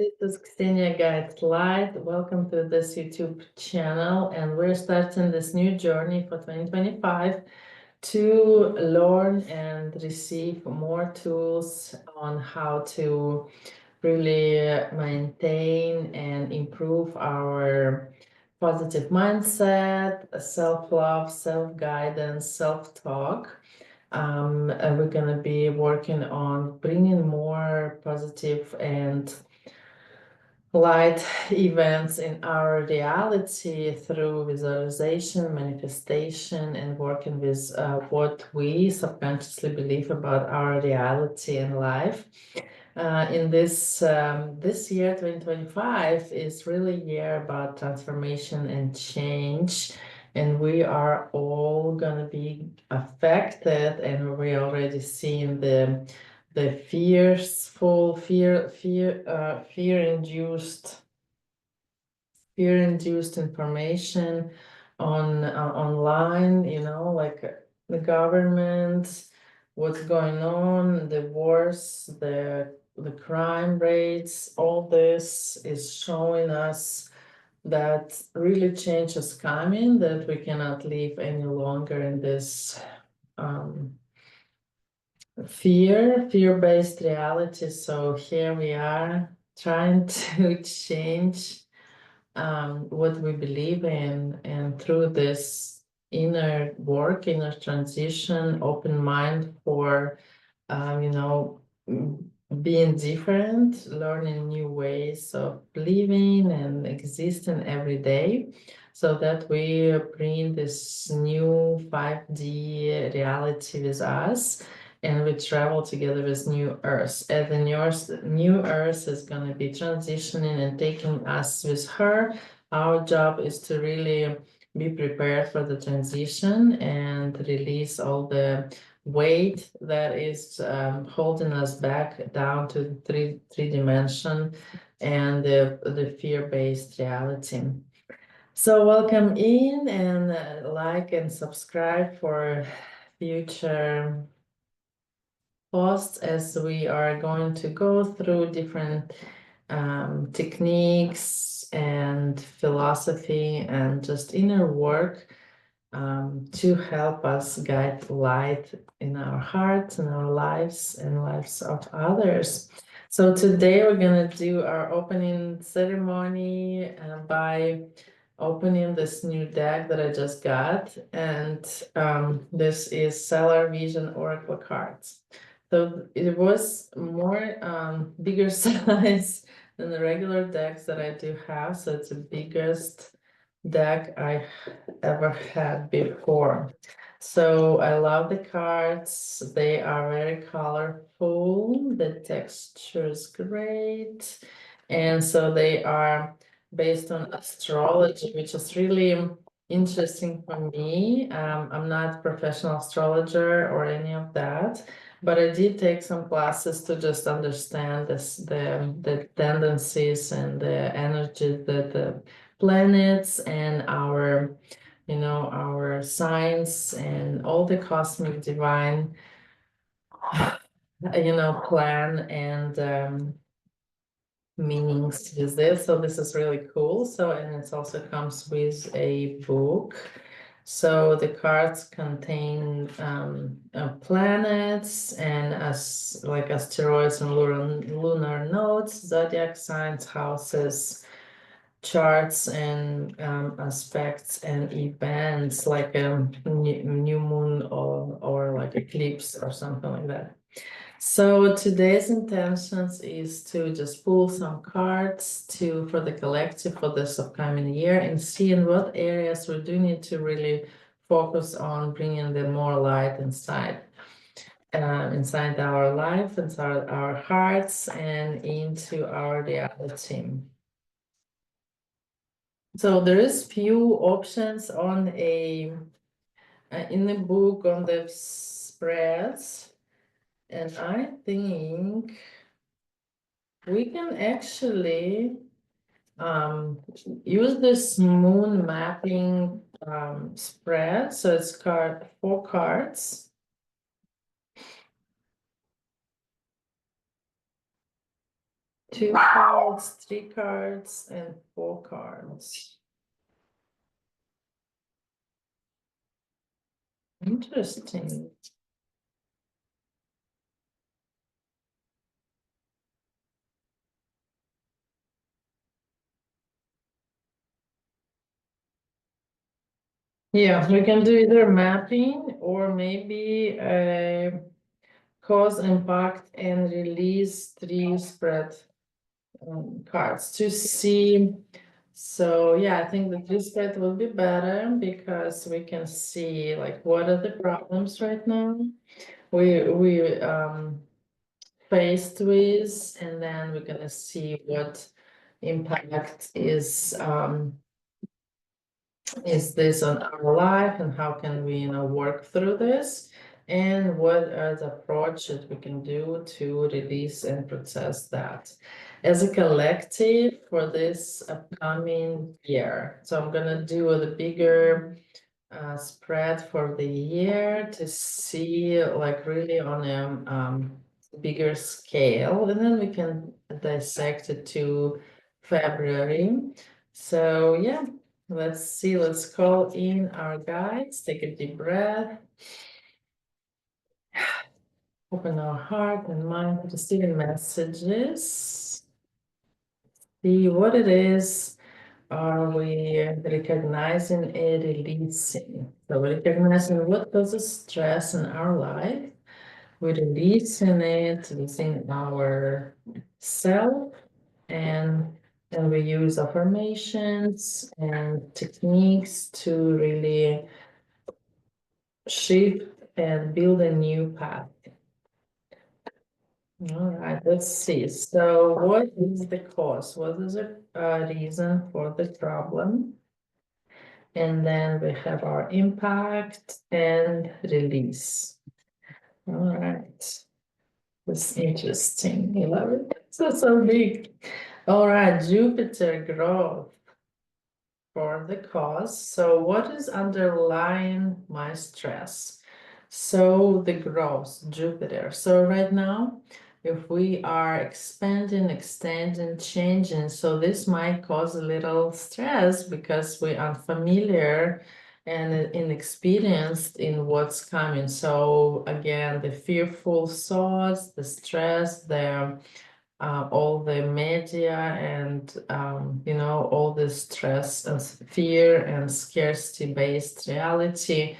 This is Ksenia Guides Live. Welcome to this YouTube channel, and we're starting this new journey for 2025 to learn and receive more tools on how to really maintain and improve our positive mindset, self-love, self-guidance, self-talk. And we're going to be working on bringing more positive and light events in our reality through visualization, manifestation, and working with what we subconsciously believe about our reality and life. In this year, 2025, is really a year about transformation and change, and we are all gonna be affected, and we already seeing the fear-induced information on online, like the government, what's going on, the wars, the crime rates. All this is showing us that really change is coming, that we cannot live any longer in this fear-based reality. So here we are trying to change what we believe in, and through this inner work, inner transition, open mind for being different, learning new ways of living and existing every day, so that we bring this new 5D reality with us, and we travel together with new earth. And the new earth is going to be transitioning and taking us with her. Our job is to really be prepared for the transition and release all the weight that is holding us back down to three dimension and the fear-based reality. So welcome in, and like and subscribe for future posts, as we are going to go through different techniques and philosophy and just inner work to help us guide light in our hearts and our lives and lives of others. So today we're going to do our opening ceremony by opening this new deck that I just got, and this is Stellar Vision Oracle cards. So it was more bigger size than the regular decks that I do have, so it's the biggest deck I ever had before. So I love the cards. They are very colorful. The texture is great. And so they are based on astrology, which is really interesting for me. I'm not a professional astrologer or any of that, but I did take some classes to just understand the tendencies and the energy that the planets and our signs and all the cosmic divine plan and meanings with this. So this is really cool. So, and it also comes with a book. So the cards contain planets and as like asteroids and lunar nodes, zodiac signs, houses, charts, and aspects and events, like a new moon or like eclipse or something like that. So today's intentions is to just pull some cards for the collective for this upcoming year, and see in what areas we do need to really focus on bringing the more light inside our life, inside our hearts, and into our reality. So there is few options on in the book on the spreads, and I think we can actually use this moon mapping spread. So it's 4 cards. 2 cards, 3 cards, and 4 cards. Interesting. Yeah, we can do either mapping or maybe cause, impact, and release 3 spread cards to see. So yeah, I think the 3 spread will be better because we can see like what are the problems right now we faced with, and then we're gonna see what impact is this on our life and how can we work through this, and what are the approaches we can do to release and process that as a collective for this upcoming year. So I'm gonna do the bigger spread for the year to see like really on a bigger scale, and then we can dissect it to February. So yeah, let's see, let's call in our guides, take a deep breath, open our heart and mind to receiving messages, see what it is. Are we recognizing and releasing? So we're recognizing what causes stress in our life. We're releasing it within our self, and then we use affirmations and techniques to really shift and build a new path. All right, let's see. So what is the cause? What is the reason for the problem? And then we have our impact and release. All right. That's interesting. I love it. So big. All right, Jupiter growth for the cause. So what is underlying my stress? So the growth, Jupiter. So right now, if we are expanding, extending, changing, so this might cause a little stress because we are familiar and inexperienced in what's coming. So again, the fearful thoughts, the stress, the all the media and all the stress and fear and scarcity based reality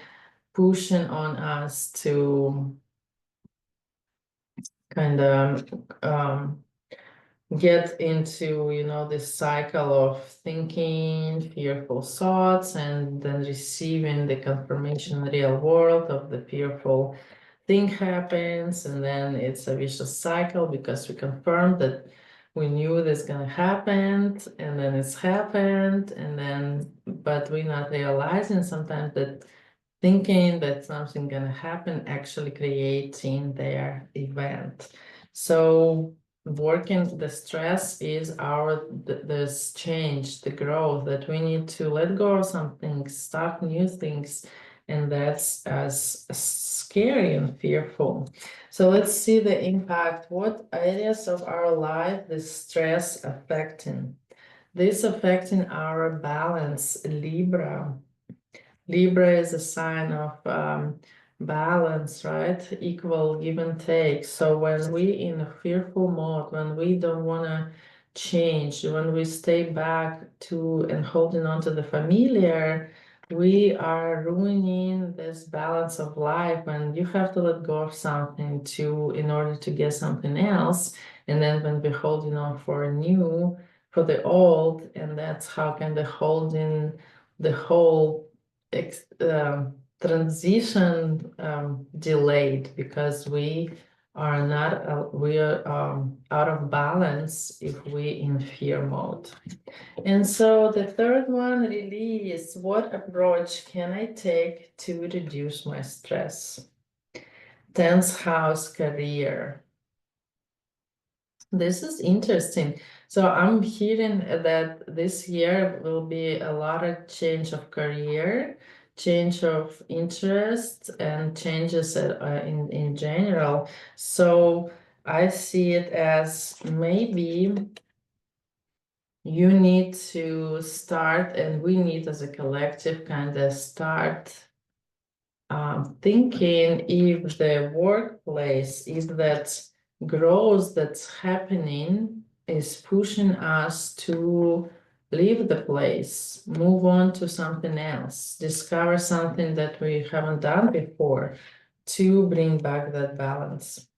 pushing on us to kind of get into this cycle of thinking fearful thoughts and then receiving the confirmation in the real world of the fearful thing happens, and then it's a vicious cycle because we confirmed that we knew this gonna happen, and then it's happened, and then but we're not realizing sometimes that thinking that something gonna happen actually creating their event. So working the stress is our this change, the growth that we need to let go of some things, start new things, and that's as scary and fearful. So let's see the impact. What areas of our life this stress affecting? This affecting our balance, Libra. Libra is a sign of balance, right? Equal give and take. So when we in a fearful mode, when we don't want to change, when we stay back to and holding on to the familiar, we are ruining this balance of life. And you have to let go of something to in order to get something else. And then when we're holding on for a new, for the old, and that's how kind of holding the whole transition delayed because we are not we are out of balance if we in fear mode. And so the third one really is, what approach can I take to reduce my stress? 10th house, career. This is interesting. So I'm hearing that this year will be a lot of change of career, change of interest, and changes in general. So I see it as maybe you need to start, and we need as a collective kind of start thinking if the workplace, if that growth that's happening is pushing us to leave the place, move on to something else, discover something that we haven't done before, to bring back that balance.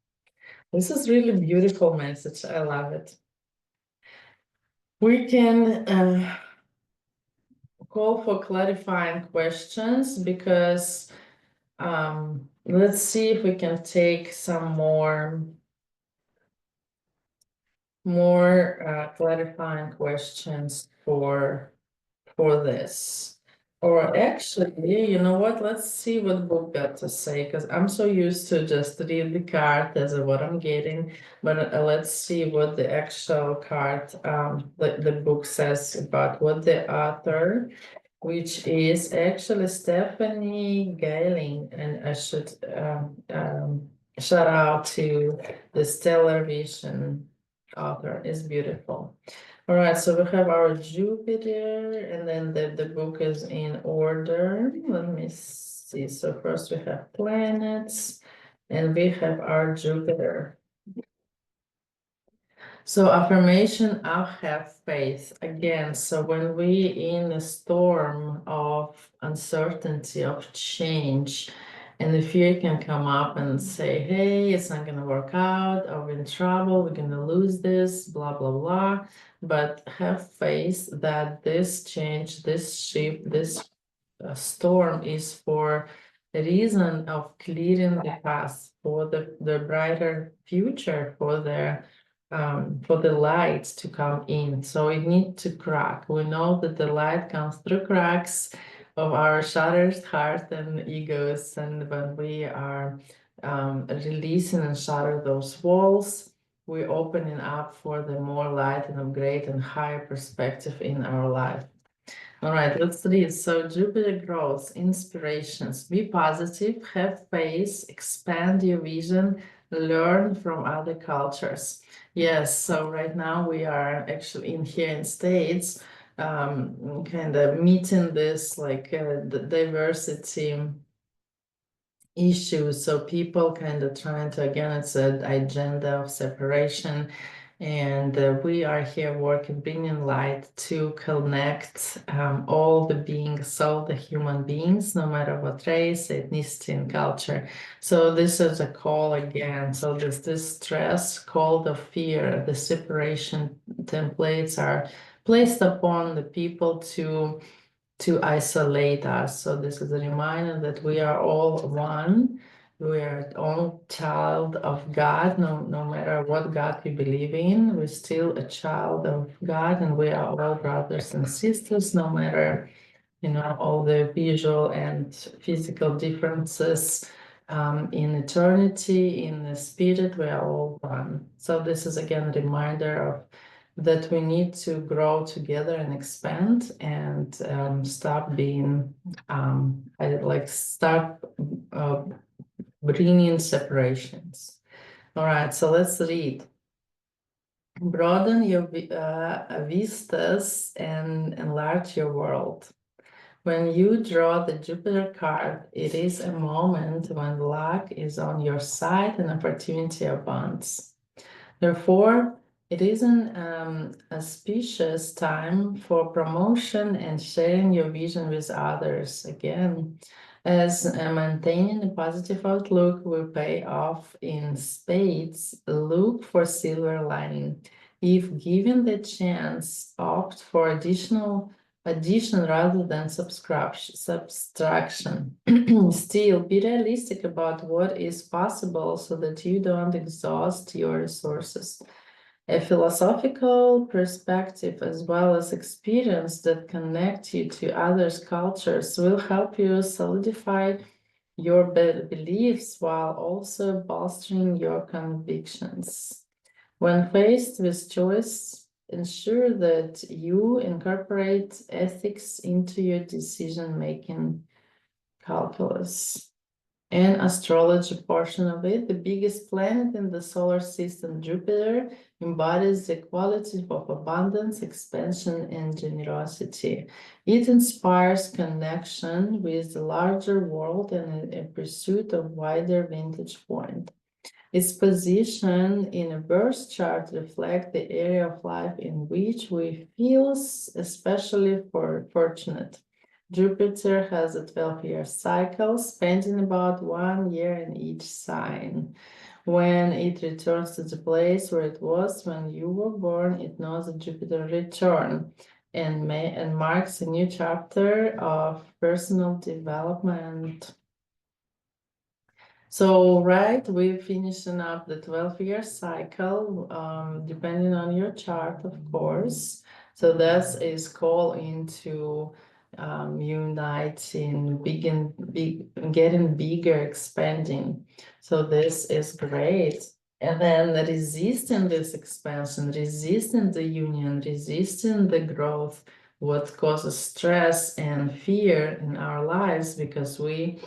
This is really beautiful message. I love it. We can call for clarifying questions, because let's see if we can take some more clarifying questions for this. Or actually, you know what? Let's see what book got to say, because I'm so used to just read the card as what I'm getting. But let's see what the actual card, the book says about what the author, which is actually Stephanie Gailing, and I should shout out to the Stellar Vision author. Is beautiful. All right, so we have our Jupiter, and then the book is in order. Let me see. So first we have planets, and we have our Jupiter. So affirmation, I have faith. Again, so when we in a storm of uncertainty, of change, and the fear can come up and say, hey, it's not going to work out, or we're in trouble, we're going to lose this, blah, blah, blah. But have faith that this change, this shift, this storm is for a reason of clearing the path for the brighter future, for the light to come in. So it needs to crack. We know that the light comes through cracks of our shattered heart and egos, and when we are releasing and shatter those walls, we're opening up for the more light and upgrade and higher perspective in our life. All right, let's read. So Jupiter growth, inspirations, be positive, have faith, expand your vision, learn from other cultures. Yes, so right now we are actually in here in States, kind of meeting this like the diversity issues. So people kind of trying to, again, it's an agenda of separation. And we are here working, bringing light to connect all the beings, all the human beings, no matter what race, ethnicity, and culture. So this is a call again. So this stress, called of fear, the separation templates are placed upon the people to isolate us. So this is a reminder that we are all one. We are all child of God, no matter what God we believe in, we're still a child of God, and we are all brothers and sisters, no matter, all the visual and physical differences. In eternity, in the spirit, we are all one. So this is again a reminder of that we need to grow together and expand, and stop being start bringing separations. All right, so let's read. Broaden your vistas and enlarge your world. When you draw the Jupiter card, it is a moment when luck is on your side and opportunity abounds. Therefore, it is an auspicious time for promotion and sharing your vision with others. Again, as maintaining a positive outlook will pay off in spades, look for silver lining. If given the chance, opt for addition rather than subtraction. Still, be realistic about what is possible so that you don't exhaust your resources. A philosophical perspective as well as experience that connect you to others' cultures will help you solidify your beliefs while also bolstering your convictions. When faced with choice, ensure that you incorporate ethics into your decision-making calculus. and astrology portion of it. The biggest planet in the solar system, Jupiter, embodies the quality of abundance, expansion, and generosity. It inspires connection with the larger world and a pursuit of wider vantage point. Its position in a birth chart reflects the area of life in which we feel especially fortunate. Jupiter has a 12-year cycle, spending about 1 year in each sign. When it returns to the place where it was when you were born, it knows a Jupiter return and marks a new chapter of personal development. So, right, we're finishing up the 12-year cycle, depending on your chart, of course. So this is call into uniting, getting bigger, expanding. So this is great. And then resisting this expansion, resisting the union, resisting the growth, what causes stress and fear in our lives because we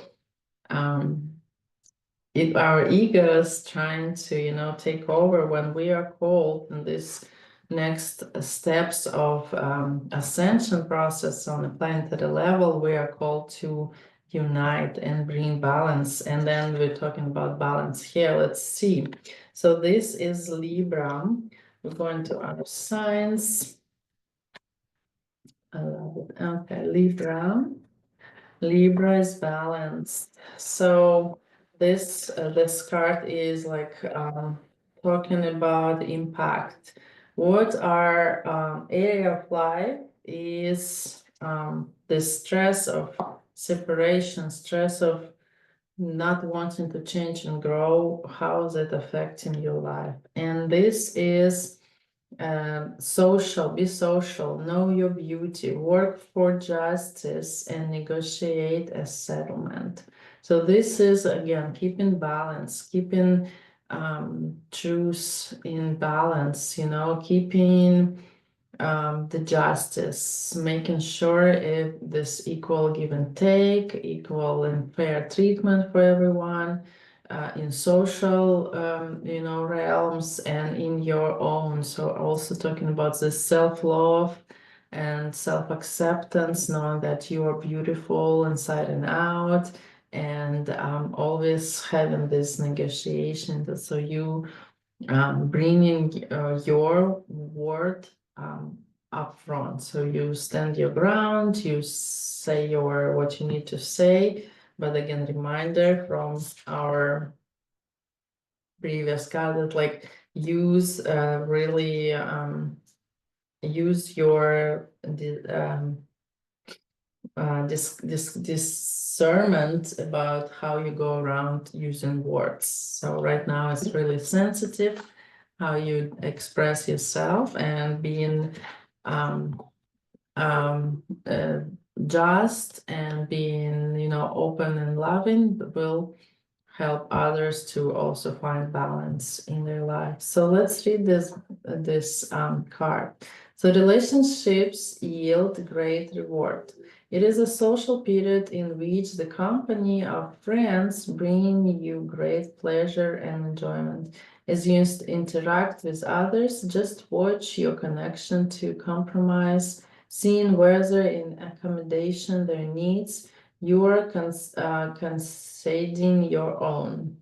if our ego is trying to take over when we are called in this next steps of ascension process on a planetary level, we are called to unite and bring balance. And then we're talking about balance here. Let's see. So this is Libra. We're going to our signs. I love it. Okay, Libra. Libra is balanced. So this card is like talking about impact. What our area of life is the stress of separation, stress of not wanting to change and grow. How is it affecting your life? And this is social, be social, know your beauty, work for justice, and negotiate a settlement. So this is again keeping balance, keeping truth in balance, keeping the justice, making sure if this equal give and take, equal and fair treatment for everyone in social, realms and in your own. So also talking about this self-love and self-acceptance, knowing that you are beautiful inside and out, and always having this negotiation. So you bringing your word up front. So you stand your ground, you say what you need to say, but again, reminder from our previous card that like use really use your discernment about how you go around using words. So right now it's really sensitive how you express yourself, and being just and being open and loving will help others to also find balance in their life. So let's read this card. So relationships yield great reward. It is a social period in which the company of friends bring you great pleasure and enjoyment. As you interact with others, just watch your connection to compromise, seeing whether in accommodation their needs, you are conceding your own.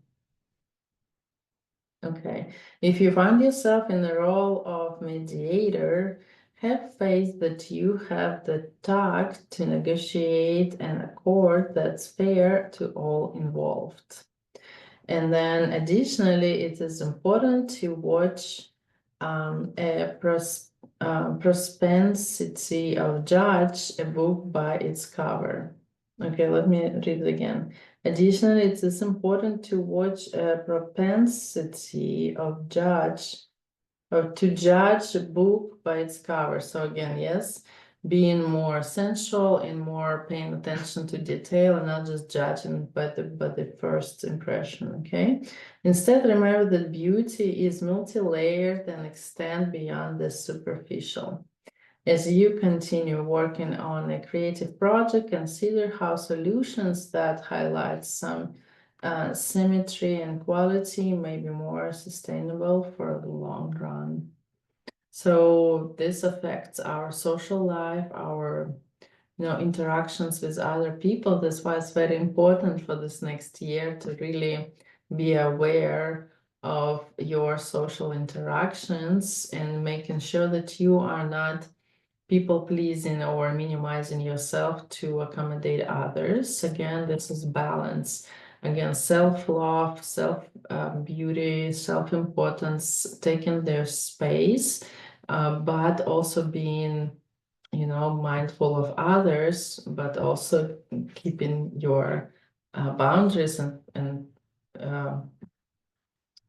Okay. If you find yourself in the role of mediator, have faith that you have the tact to negotiate an accord that's fair to all involved. And then additionally, it is important to watch a propensity of judge a book by its cover. Okay, let me read it again. Additionally, it is important to watch a propensity of judge or to judge a book by its cover. So again, yes, being more sensual and more paying attention to detail and not just judging by the first impression. Okay. Instead, remember that beauty is multi-layered and extend beyond the superficial. As you continue working on a creative project, consider how solutions that highlight some symmetry and quality may be more sustainable for the long run. So this affects our social life, our interactions with other people. That's why it's very important for this next year to really be aware of your social interactions and making sure that you are not people pleasing or minimizing yourself to accommodate others. Again, this is balance. Again, self-love, self-beauty, self-importance, taking their space, but also being mindful of others, but also keeping your boundaries and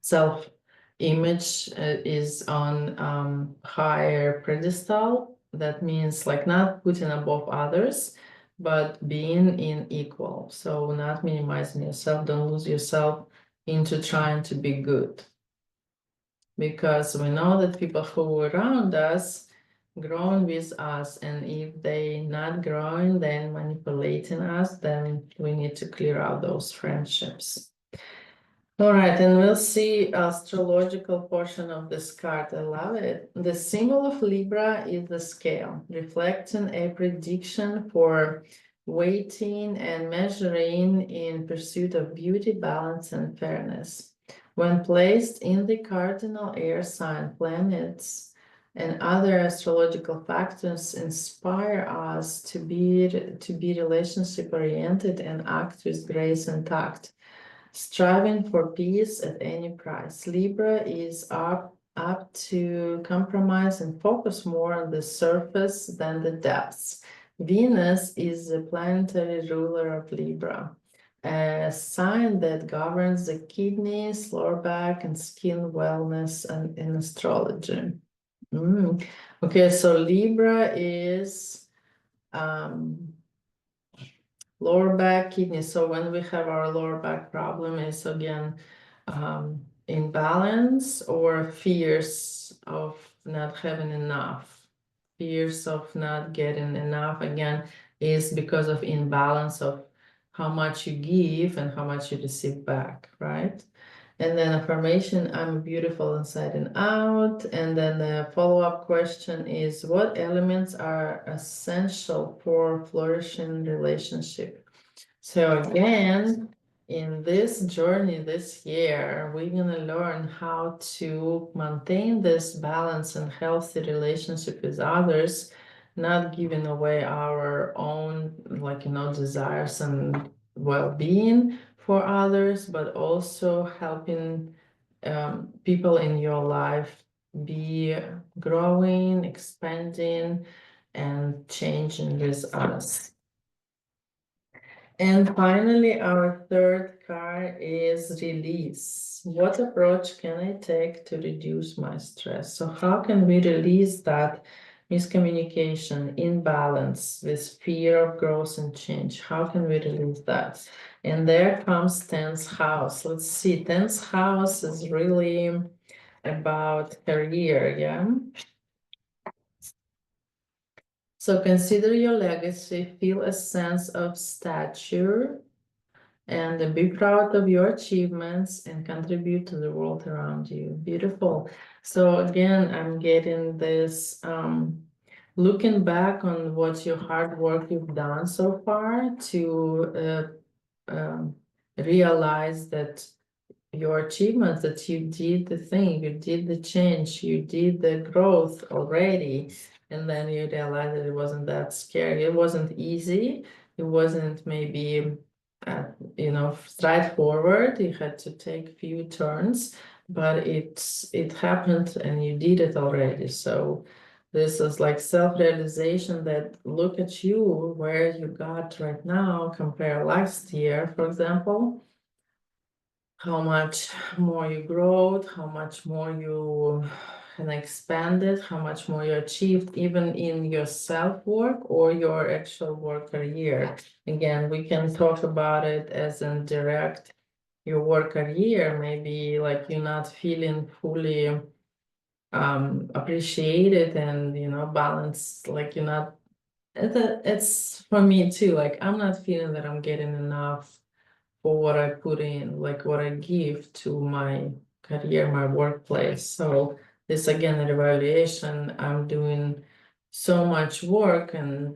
self-image is on higher pedestal. That means like not putting above others, but being in equal. So not minimizing yourself, don't lose yourself into trying to be good. Because we know that people who are around us growing with us, and if they not growing, then manipulating us, then we need to clear out those friendships. All right, and we'll see astrological portion of this card. I love it. The symbol of Libra is the scale, reflecting a prediction for weighting and measuring in pursuit of beauty, balance, and fairness. When placed in the cardinal air sign, planets and other astrological factors inspire us to be relationship oriented and act with grace and tact, striving for peace at any price. Libra is up to compromise and focus more on the surface than the depths. Venus is the planetary ruler of Libra, a sign that governs the kidneys, lower back, and skin wellness and in astrology. Okay, so Libra is lower back, kidney. So when we have our lower back problem, is again imbalance or fears of not having enough. Fears of not getting enough, again, is because of imbalance of how much you give and how much you receive back, right? And then affirmation, I'm beautiful inside and out. And then the follow-up question is, what elements are essential for flourishing relationship? So again, in this journey this year, we're gonna learn how to maintain this balance and healthy relationship with others, not giving away our own, desires and well-being for others, but also helping people in your life be growing, expanding, and changing with us. And finally, our third card is release. What approach can I take to reduce my stress? So how can we release that miscommunication, imbalance, this fear of growth and change? How can we release that? And there comes 10th house. Let's see, 10th house is really about career, yeah? So consider your legacy, feel a sense of stature, and be proud of your achievements and contribute to the world around you. Beautiful. So again, I'm getting this looking back on what your hard work you've done so far to realize that your achievements, that you did the thing, you did the change, you did the growth already, and then you realize that it wasn't that scary. It wasn't easy. It wasn't maybe straightforward. You had to take few turns, but it happened and you did it already. So this is like self-realization that look at you, where you got right now, compare last year, for example, how much more you growed, how much more you expanded, how much more you achieved, even in your self-work or your actual work career. Again, we can talk about it as in direct your work career, maybe like you're not feeling fully appreciated and balanced, like you're not, it's for me too, like I'm not feeling that I'm getting enough for what I put in, like what I give to my career, my workplace. So this again, an evaluation, I'm doing so much work and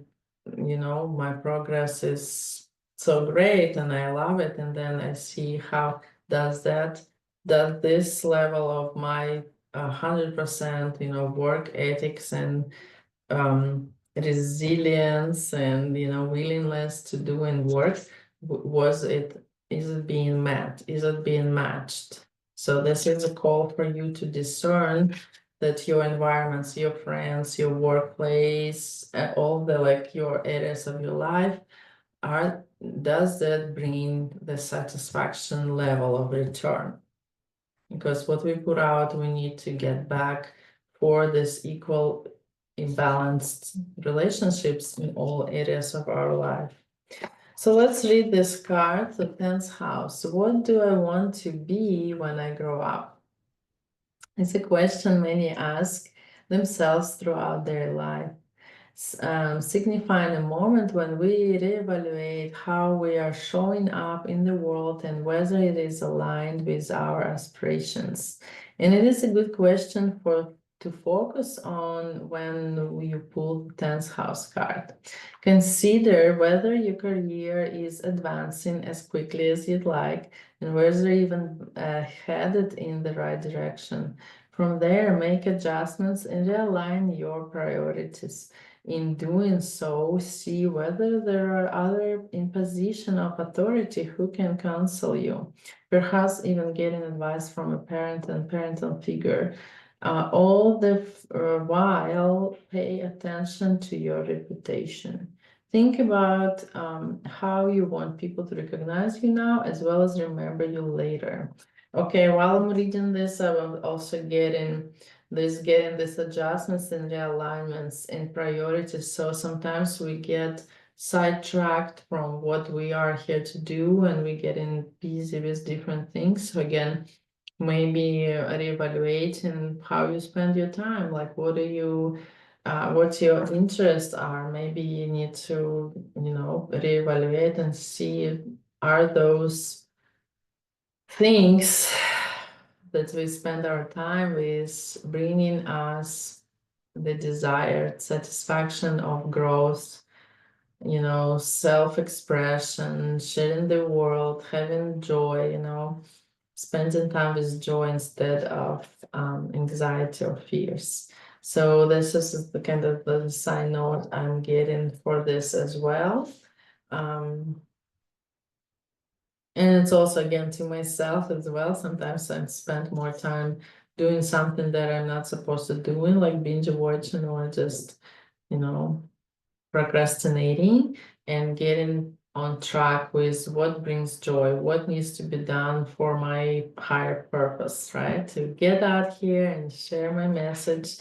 my progress is so great and I love it. And then I see how does this level of my 100%, work ethics and resilience and willingness to do and work, is it being met, is it being matched? So this is a call for you to discern that your environments, your friends, your workplace, all the your areas of your life does that bring the satisfaction level of return? Because what we put out, we need to get back for this equal, imbalanced relationships in all areas of our life. So let's read this card, the 10th house. What do I want to be when I grow up? It's a question many ask themselves throughout their life. Signifying a moment when we reevaluate how we are showing up in the world and whether it is aligned with our aspirations. And it is a good question to focus on when you pull the 10th house card. Consider whether your career is advancing as quickly as you'd like and whether even headed in the right direction. From there, make adjustments and realign your priorities. In doing so, see whether there are others in position of authority who can counsel you, perhaps even getting advice from a parent and parental figure. All the while, pay attention to your reputation. Think about how you want people to recognize you now, as well as remember you later. Okay, while I'm reading this, I will also getting this adjustments and realignments and priorities. So sometimes we get sidetracked from what we are here to do and we get in busy with different things. So again, maybe reevaluating how you spend your time, like what your interests are. Maybe you need to reevaluate and see, are those things that we spend our time with bringing us the desired satisfaction of growth, self-expression, sharing the world, having joy, spending time with joy instead of anxiety or fears. So this is the kind of the side note I'm getting for this as well. And it's also, again, to myself as well. Sometimes I spend more time doing something that I'm not supposed to do, like binge watching or just, procrastinating, and getting on track with what brings joy, what needs to be done for my higher purpose, right? To get out here and share my message,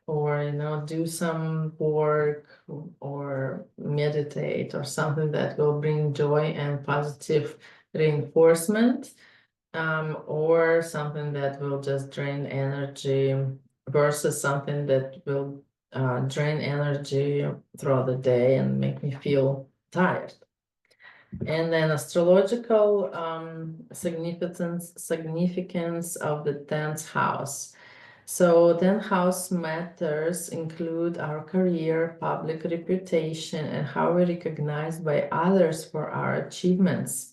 or do some work or meditate or something that will bring joy and positive reinforcement, or something that will just drain energy versus something that will drain energy throughout the day and make me feel tired. And then astrological significance of the 10th house. So 10th house matters include our career, public reputation, and how we're recognized by others for our achievements.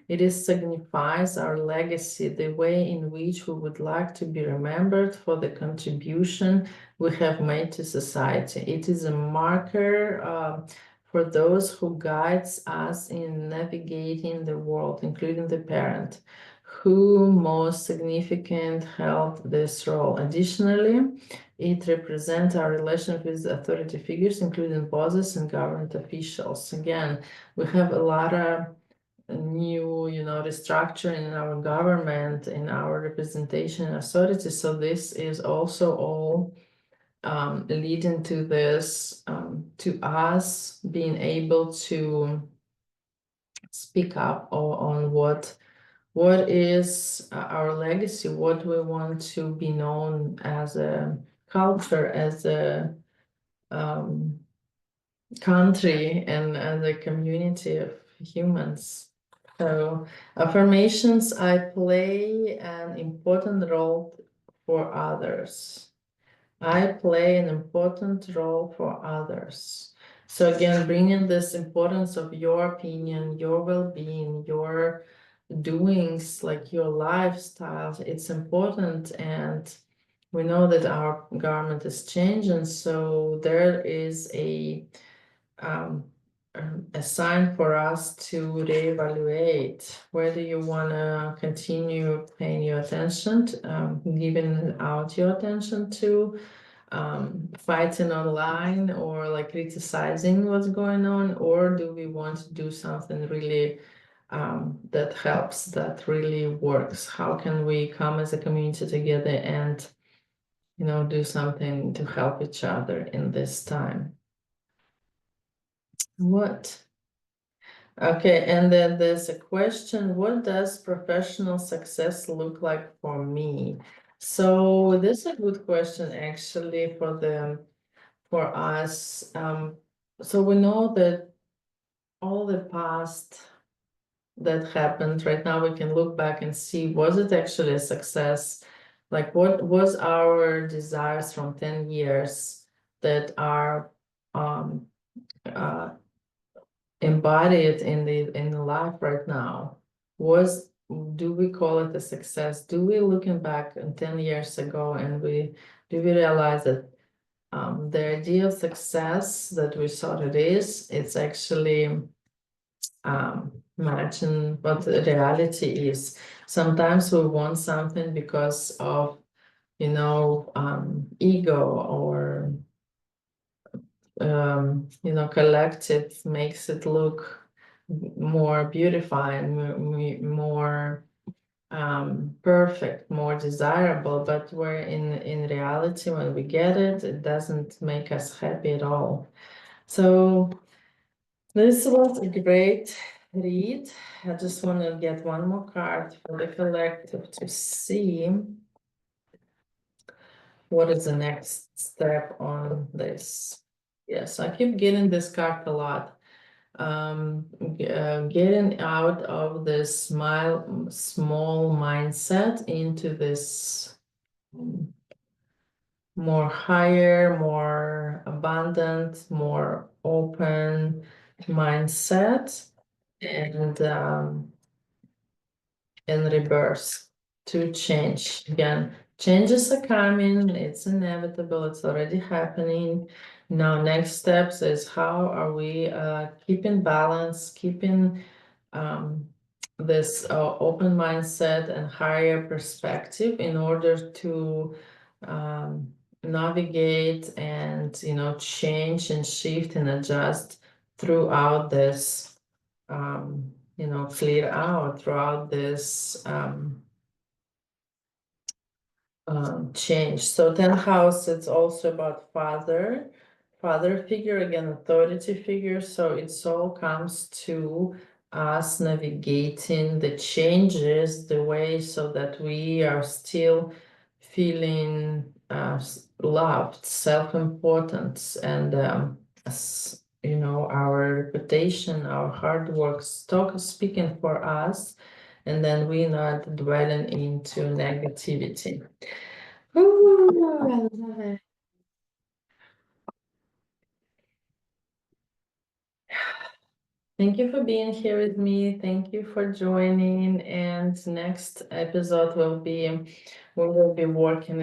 It signifies our legacy, the way in which we would like to be remembered for the contribution we have made to society. It is a marker for those who guides us in navigating the world, including the parent, who most significant held this role. Additionally, it represents our relation with authority figures, including bosses and government officials. Again, we have a lot of new, restructuring in our government, in our representation and authority. So this is also all leading to this, to us being able to speak up on what is our legacy, what we want to be known as a culture, as a country, and as a community of humans. So affirmations, I play an important role for others. I play an important role for others. So again, bringing this importance of your opinion, your well-being, your doings, like your lifestyle, it's important. And we know that our government is changing, so there is um, a sign for us to reevaluate whether you want to continue paying your attention, giving out your attention to fighting online or like criticizing what's going on, or do we want to do something really that helps, that really works? How can we come as a community together and, do something to help each other in this time? What? Okay, and then there's a question, what does professional success look like for me? So this is a good question actually for us. So we know that all the past that happened, right now we can look back and see, was it actually a success? Like what was our desires from 10 years that are uh, embodied in the life right now? Do we call it a success? Do we looking back 10 years ago and do we realize that the idea of success that we thought it's actually matching what the reality is. Sometimes we want something because of, ego or, collective makes it look more beautifying, more perfect, more desirable, but where in reality, when we get it, it doesn't make us happy at all. So this was a great read. I just want to get one more card for the collective to see what is the next step on this. Yes, I keep getting this card a lot. Getting out of this small mindset into this more higher, more abundant, more open mindset, and in reverse to change. Again, changes are coming, it's inevitable, it's already happening. Now, next steps is how are we keeping balance, keeping this open mindset and higher perspective in order to navigate and change and shift and adjust throughout this clear out throughout this change. So 10th house, it's also about father figure, again, authority figure. So it all comes to us navigating the changes, the way so that we are still feeling loved, self-importance, and our reputation, our hard work speaking for us, and then we not dwelling into negativity. Ooh, I love it. Thank you for being here with me. Thank you for joining. And next episode we will be working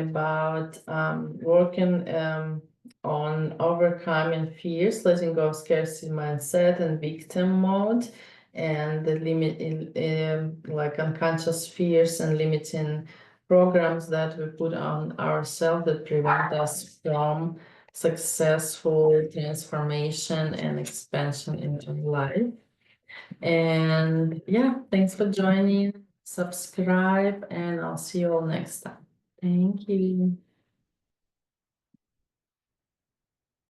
on overcoming fears, letting go of scarcity mindset and victim mode, and the like unconscious fears and limiting programs that we put on ourselves that prevent us from successful transformation and expansion into life. And yeah, thanks for joining. Subscribe, and I'll see you all next time. Thank you.